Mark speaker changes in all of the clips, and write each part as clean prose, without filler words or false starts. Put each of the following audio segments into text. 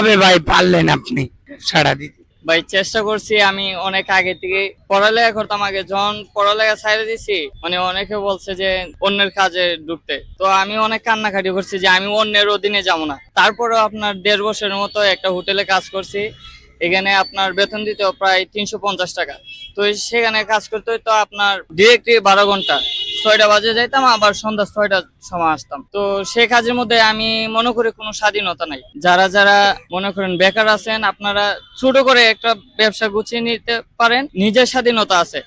Speaker 1: তবে ভাই পারলেন আপনি সারা দিতে?
Speaker 2: ভাই চেষ্টা করছি, আমি অনেক আগে থেকে পড়ালেখা করতাম। আগে যখন পড়ালেখা ছাইড়া দিছি, মানে অনেকে বলছে যে অন্যের কাজে ঢুকতে, তো আমি অনেক কান্নাকাটি করছি যে আমি অন্যের অধীনে যাবো না। তারপরেও আপনার 1.5 বছরের মতো একটা হোটেলে কাজ করছি। এখানে আপনার বেতন দিত প্রায় 350 টাকা। তো সেখানে কাজ করতে হইতো আপনার ডিরেক্টলি 12 ঘন্টা। 6টা বাজে যাইতাম, আবার সন্ধ্যা 6টার সময় আসতাম। তো সেই কাজের মধ্যে আমি মনে করি কোনো স্বাধীনতা নাই। যারা যারা মনে করেন বেকার আছেন, আপনারা ছোট করে একটা ব্যবসা গুছিয়ে নিতে পারেন, নিজের স্বাধীনতা আছে।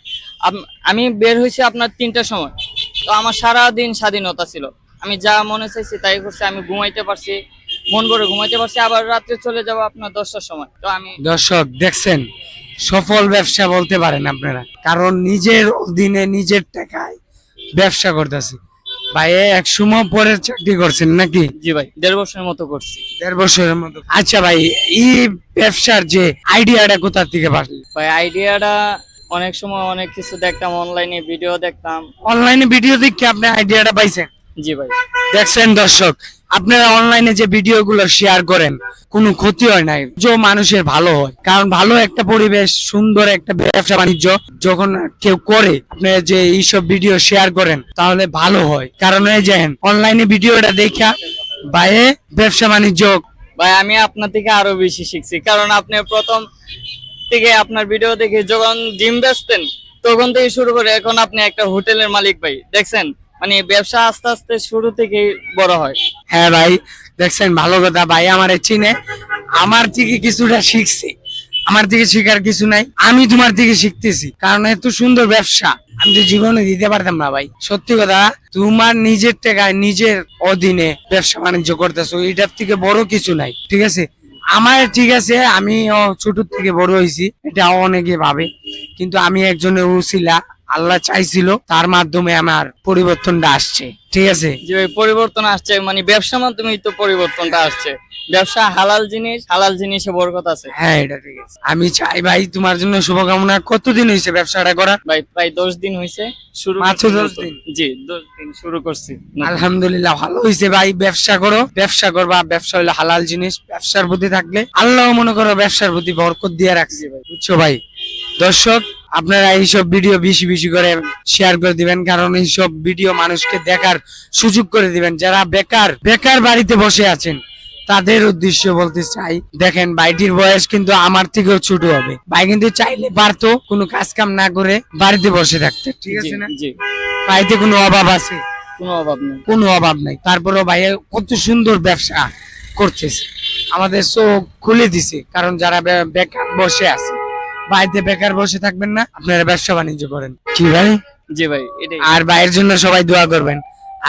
Speaker 2: আমি বের হয়েছি আপনার 3টার সময়, তো আমার সারা দিন স্বাধীনতা ছিল। আমি যা মনে চাইছি তাই করছি, আমি ঘুমাইতে পারছি, মন ভরে ঘুমাইতে পারছি। আবার রাত্রে চলে যাবো আপনার 10টার সময়। তো আমি
Speaker 1: দর্শক দেখছেন, সফল ব্যবসা বলতে পারেন আপনারা, কারণ নিজের অধীনে নিজের টাকায় ব্যবসা করতেছে। ভাই এক সময় পরের চাকরি করছেন নাকি?
Speaker 2: জি ভাই 1.5 বছরের মতো করছি।
Speaker 1: 1.5 বছরের মতো। আচ্ছা ভাই, এই ব্যবসার যে আইডিয়াটা কোথা থেকে পারলেন?
Speaker 2: ভাই আইডিয়াটা অনেক সময় অনেক কিছু দেখতাম, অনলাইনে ভিডিও দেখতাম।
Speaker 1: অনলাইনে ভিডিও দেখে আপনি আইডিয়াটা পাইছেন?
Speaker 2: জি ভাই।
Speaker 1: দেখছেন দর্শক, আপনারা অনলাইনে যে ভিডিও গুলো শেয়ার করেন, কোনো ক্ষতি হয় নাই, যে মানুষের ভালো হয়। কারণ ভালো একটা পরিবেশ, সুন্দর একটা ব্যবসা বাণিজ্য যখন কেউ করে, আপনারা যে এইসব ভিডিও শেয়ার করেন, তাহলে ভালো হয়। কারণ এই যে অনলাইনে ভিডিওটা দেখা বাইরে ব্যবসা বাণিজ্য।
Speaker 2: ভাই আমি আপনার থেকে আরো বেশি শিখছি, কারণ আপনি প্রথম থেকে আপনার ভিডিও দেখে যখন জিম বেচতেন, তখন থেকে শুরু করে এখন আপনি একটা হোটেলের মালিক ভাই। দেখছেন, মানে ব্যবসা আস্তে আস্তে শুরু থেকে বড় হয়।
Speaker 1: হ্যাঁ ভাই, দেখছেন, ভালো কথা। ভাই আমার চিনে, আমার থেকে কিছুটা শিখছে। আমার থেকে শিখার কিছু নাই, আমি তোমার থেকে শিখতেছি। কারণ এত সুন্দর ব্যবসা আমি তো জীবনে দিতে পারতাম না ভাই। সত্যি কথা, তোমার নিজের টাকায় নিজের অধীনে ব্যবসা বাণিজ্য করতেছো, এটার থেকে বড় কিছু নাই। ঠিক আছে, আমার ঠিক আছে, আমি ছোট থেকে বড় হয়েছি, এটা অনেকে ভাবে, কিন্তু আমি একজনের উছিলা, আল্লাহ চাইছিল, তার মাধ্যমে আমার পরিবর্তনটা আসছে। ঠিক আছে,
Speaker 2: যে ভাই পরিবর্তন আসছে, মানে ব্যবসার মাধ্যমেই তো পরিবর্তনটা আসছে। ব্যবসা হালাল জিনিস, হালাল জিনিসে বরকত আছে।
Speaker 1: হ্যাঁ এটা ঠিক আছে। আমি চাই ভাই তোমার জন্য শুভকামনা। কতদিন হয়েছে ব্যবসাটা করা?
Speaker 2: ভাই প্রায় 10 দিন হয়েছে শুরু।
Speaker 1: মাত্র 10 দিন?
Speaker 2: জি 10 দিন শুরু করছি।
Speaker 1: আলহামদুলিল্লাহ, ভালো হয়েছে ভাই। ব্যবসা করো, ব্যবসা করবা, ব্যবসা হলো হালাল জিনিস। ব্যবসার প্রতি থাকলে আল্লাহ মনে করো ব্যবসার প্রতি বরকত দিয়ে রাখছে, বুঝছো ভাই? দর্শক, আপনারা এইসব ভিডিও বেশি বেশি করে শেয়ার করে দিবেন, কারণ এইসব ভিডিও মানুষকে দেখার সুযোগ করে দিবেন। যারা বেকার বেকার বাড়িতে বসে আছেন, তাদের উদ্দেশ্য বলতে চাই, দেখেন ভাইটির বয়স কিন্তু আমার থেকেও ছোট হবে। ভাই কিন্তু চাইলে পারতো কোনো কাজ কাম না করে বাড়িতে বসে থাকতে। ঠিক আছে না?
Speaker 2: জি,
Speaker 1: ভাইতে কোনো অভাব আছে?
Speaker 2: কোনো অভাব নেই।
Speaker 1: কোনো অভাব নাই। তারপরেও ভাই কত সুন্দর ব্যবসা করতেছে, আমাদের চোখ খুলে দিছে। কারণ যারা বেকার বসে আছে, বাড়িতে বেকার বসে থাকবেন না, আপনারা ব্যবসা বাণিজ্য করেন। কি ভাই?
Speaker 2: জি ভাই এটাই।
Speaker 1: আর ভাইয়ের জন্য সবাই দোয়া করবেন।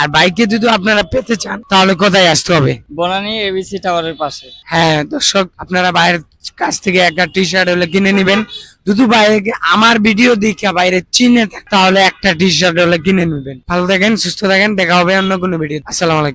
Speaker 1: আর বাইকে যদি আপনারা পেতে চান, তাহলে কোথায় আসতে হবে?
Speaker 2: বনানী এবিসি টাওয়ারের পাশে।
Speaker 1: হ্যাঁ দর্শক, আপনারা ভাইয়ের কাছ থেকে একটা টি শার্ট হলে কিনে নেবেন। দুদু ভাই আমার ভিডিও দেখে বাইরে চিনে তাহলে একটা টি শার্ট হলে কিনে নেবেন। ভালো থাকেন, সুস্থ থাকেন, দেখা হবে অন্য কোনো ভিডিও। আসসালামু আলাইকুম।